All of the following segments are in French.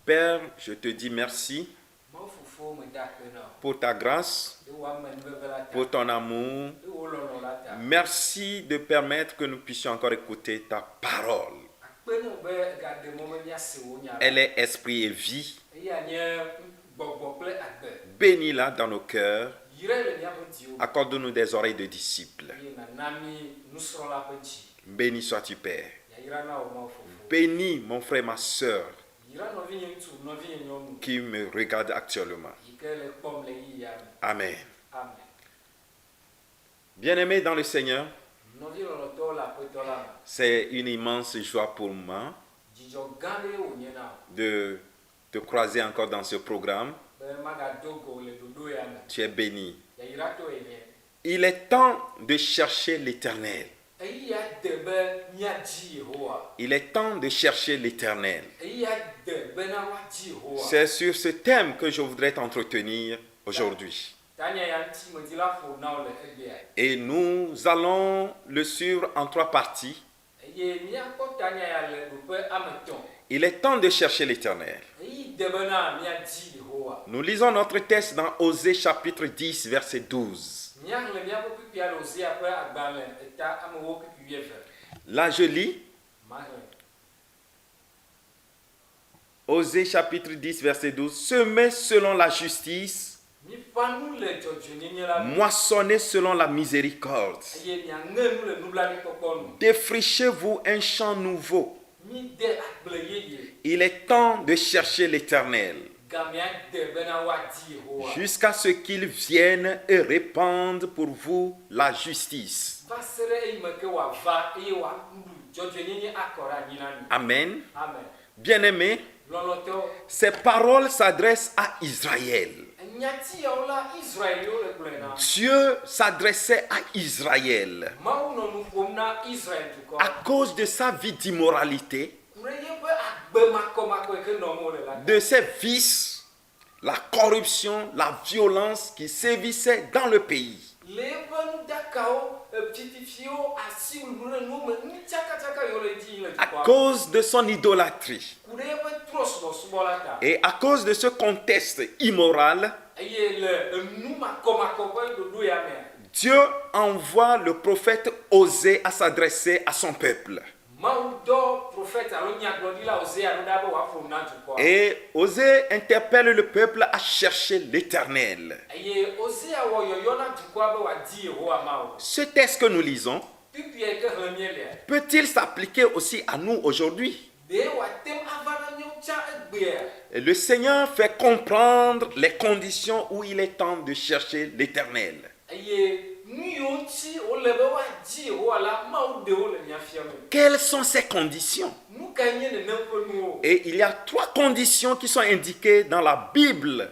Père, je te dis merci pour ta grâce, pour ton amour. Merci de permettre que nous puissions encore écouter ta parole. Elle est esprit et vie. Bénis-la dans nos cœurs. Accorde-nous des oreilles de disciples. Béni sois-tu, Père. Bénis mon frère, ma soeur qui me regarde actuellement. Amen. Bien-aimés dans le Seigneur, c'est une immense joie pour moi de te croiser encore dans ce programme. Tu es béni. Il est temps de chercher l'Éternel. Il est temps de chercher l'Éternel. C'est sur ce thème que je voudrais t'entretenir aujourd'hui. Et nous allons le suivre en 3 parties. Il est temps de chercher l'Éternel. Nous lisons notre texte dans Osée chapitre 10, verset 12. Là, je lis. Osée chapitre 10, verset 12. Semez selon la justice, moissonnez selon la miséricorde. Défrichez-vous un champ nouveau. Il est temps de chercher l'Éternel jusqu'à ce qu'il vienne et répande pour vous la justice. Amen. Bien-aimés, ces paroles s'adressent à Israël. Dieu s'adressait à Israël à cause de sa vie d'immoralité, de ses vices, la corruption, la violence qui sévissait dans le pays. À cause de son idolâtrie et à cause de ce contexte immoral, Dieu envoie le prophète Osée à s'adresser à son peuple. Et Osée interpelle le peuple à chercher l'Éternel. Ce texte que nous lisons peut-il s'appliquer aussi à nous aujourd'hui? Le Seigneur fait comprendre les conditions où il est temps de chercher l'Éternel. Quelles sont ces conditions? Et il y a 3 conditions qui sont indiquées dans la Bible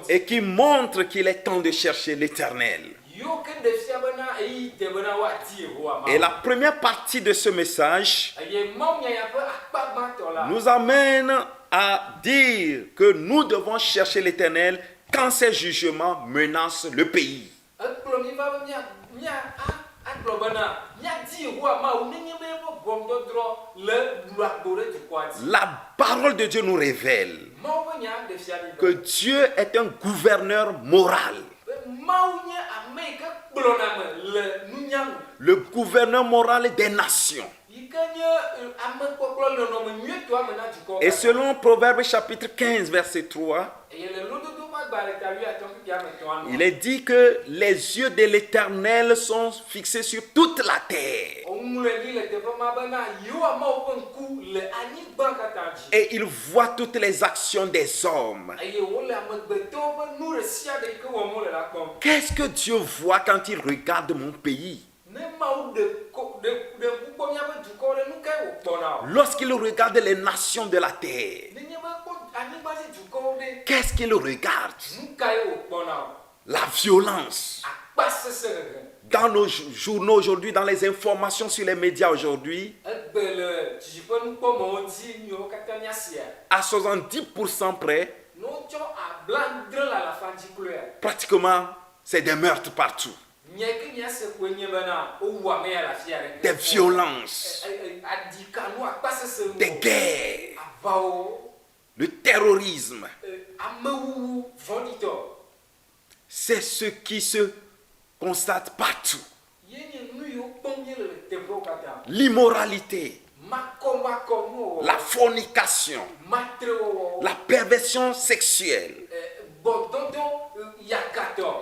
et qui montrent qu'il est temps de chercher l'Éternel. Et la première partie de ce message nous amène à dire que nous devons chercher l'Éternel quand ces jugements menacent le pays. La parole de Dieu nous révèle que Dieu est un gouverneur moral. Le gouverneur moral des nations. Et selon Proverbe chapitre 15, verset 3, il est dit que les yeux de l'Éternel sont fixés sur toute la terre. Et il voit toutes les actions des hommes. Qu'est-ce que Dieu voit quand il regarde mon pays? Lorsqu'il regarde les nations de la terre, qu'est-ce qu'il regarde? La violence. Dans nos journaux aujourd'hui, dans les informations sur les médias aujourd'hui, à 70% près, pratiquement, c'est des meurtres partout. Des violences. des guerres, le terrorisme. C'est ce qui se constate partout. L'immoralité, la fornication, la perversion sexuelle.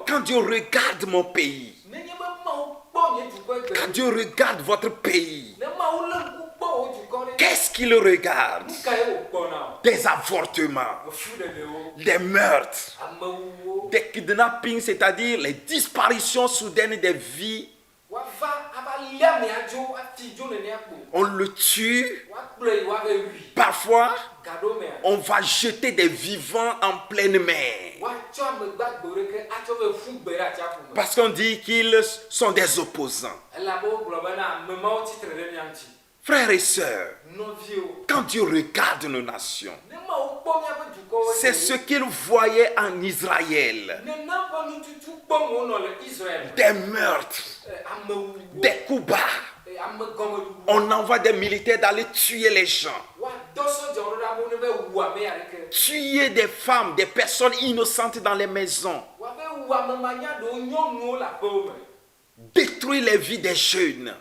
Quand Dieu regarde mon pays, quand Dieu regarde votre pays, qu'est-ce qu'il regarde? Des avortements, des meurtres, des kidnappings, c'est-à-dire les disparitions soudaines des vies. On le tue. Parfois, on va jeter des vivants en pleine mer. Parce qu'on dit qu'ils sont des opposants. Frères et sœurs, quand Dieu regarde nos nations, c'est ce qu'il voyait en Israël. Des meurtres, des coups bas. On envoie des militaires d'aller tuer les gens. Tuer des femmes, des personnes innocentes dans les maisons. Détruire les vies des jeunes.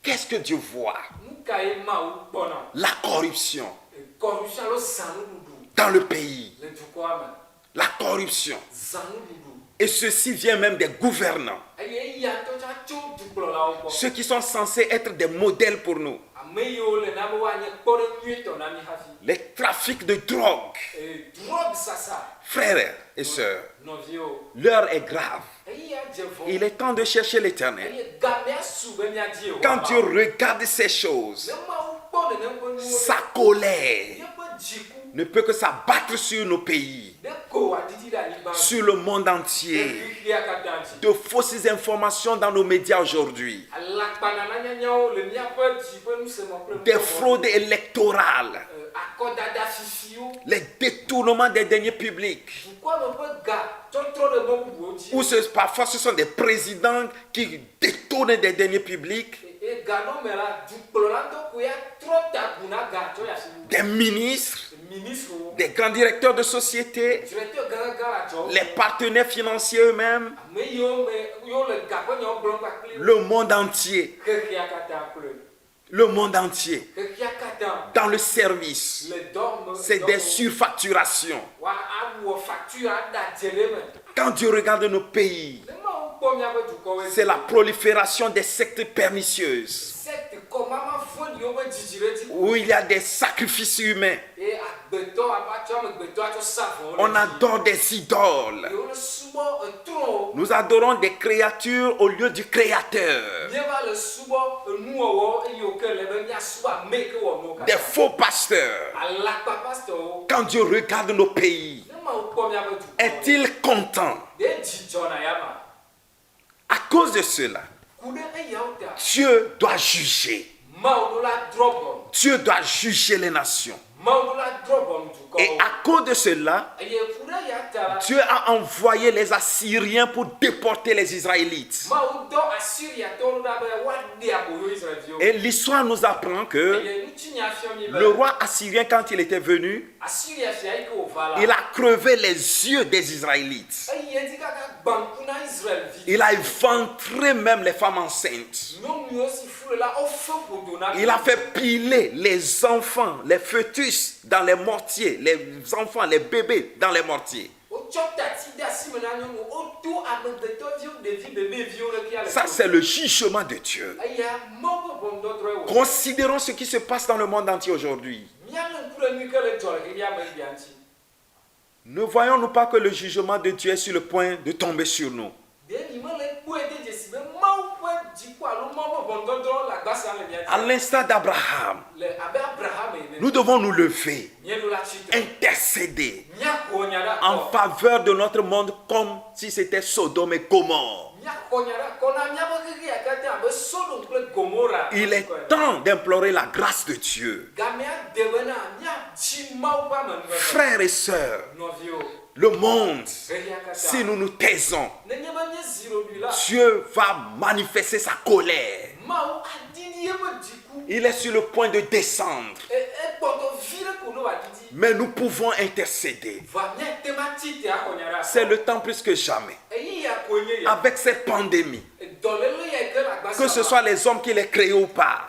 Qu'est-ce que Dieu voit? La corruption dans le pays. La corruption. Et ceci vient même des gouvernants. Ceux qui sont censés être des modèles pour nous. Les trafics de drogue. Frères et sœurs, l'heure est grave. Il est temps de chercher l'Éternel. Quand Dieu regarde ces choses, sa colère ne peut que s'abattre sur nos pays, sur le monde entier. De fausses informations dans nos médias aujourd'hui, des fraudes électorales, les détournements des deniers publics, ou parfois ce sont des présidents qui détournent des deniers publics, des ministres, des grands directeurs de société, les partenaires financiers eux-mêmes, le monde entier. Le monde entier, dans le service, c'est des surfacturations. Quand Dieu regarde nos pays, c'est la prolifération des sectes pernicieuses, où il y a des sacrifices humains. On adore des idoles. Nous adorons des créatures au lieu du Créateur. Des faux pasteurs. Quand Dieu regarde nos pays, est-il content? À cause de cela, Dieu doit juger. Dieu doit juger les nations. Et à cause de cela, Dieu a envoyé les Assyriens pour déporter les Israélites. Et l'histoire nous apprend que le roi assyrien, quand il était venu, il a crevé les yeux des Israélites. Il a éventré même les femmes enceintes. Il a fait piler les enfants, les fœtus dans les mortiers, les enfants, les bébés dans les mortiers. Ça, c'est le jugement de Dieu. Considérons ce qui se passe dans le monde entier aujourd'hui. Ne voyons-nous pas que le jugement de Dieu est sur le point de tomber sur nous? À l'instar d'Abraham, nous devons nous lever, intercéder en faveur de notre monde comme si c'était Sodome et Gomorrhe. Il est temps d'implorer la grâce de Dieu. Frères et sœurs, le monde, si nous nous taisons, Dieu va manifester sa colère. Il est sur le point de descendre. Mais nous pouvons intercéder. C'est le temps plus que jamais. Avec cette pandémie, que ce soit les hommes qui les créent ou pas,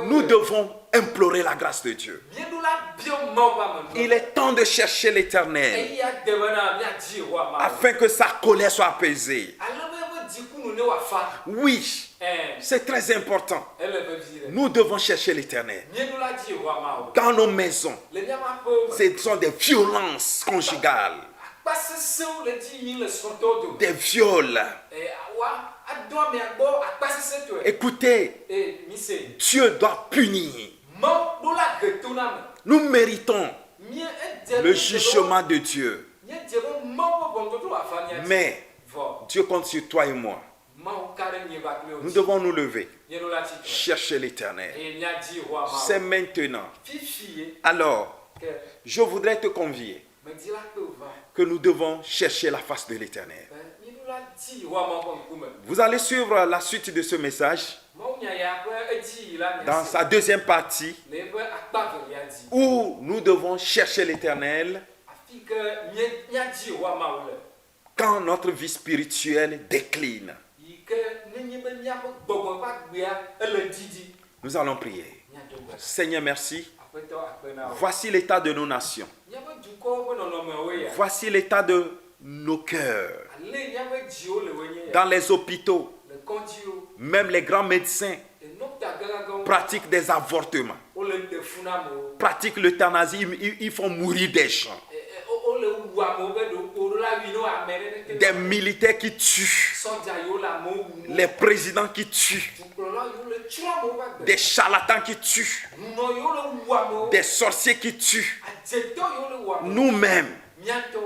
nous devons implorer la grâce de Dieu. Il est temps de chercher l'Éternel afin que sa colère soit apaisée. Oui, c'est très important. Nous devons chercher l'Éternel. Dans nos maisons, ce sont des violences conjugales, des viols. Écoutez, Dieu doit punir. Nous méritons le jugement de Dieu. Mais Dieu compte sur toi et moi. Nous devons nous lever, chercher l'Éternel. C'est maintenant. Alors, je voudrais te convier que nous devons chercher la face de l'Éternel. Vous allez suivre la suite de ce message dans sa deuxième partie où nous devons chercher l'Éternel quand notre vie spirituelle décline. Nous allons prier. Seigneur, merci. Voici l'état de nos nations. Voici l'état de nos cœurs. Dans les hôpitaux, même les grands médecins pratiquent des avortements, pratiquent l'euthanasie, ils font mourir des gens. Des militaires qui tuent, les présidents qui tuent, des charlatans qui tuent, des sorciers qui tuent. Nous-mêmes,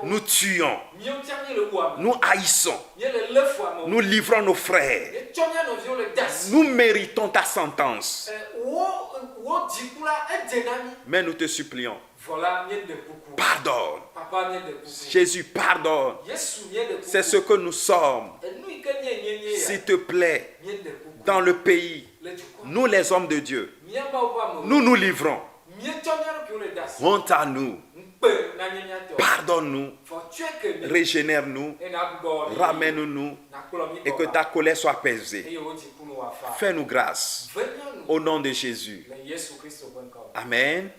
nous tuons, nous haïssons, nous livrons nos frères. Nous méritons ta sentence. Mais nous te supplions, pardonne. Jésus, pardonne. C'est ce que nous sommes. S'il te plaît, dans le pays, nous les hommes de Dieu, nous nous livrons. Honte à nous. Pardonne-nous, régénère-nous, ramène-nous et que ta colère soit apaisée. Fais-nous grâce. Au nom de Jésus. Amen.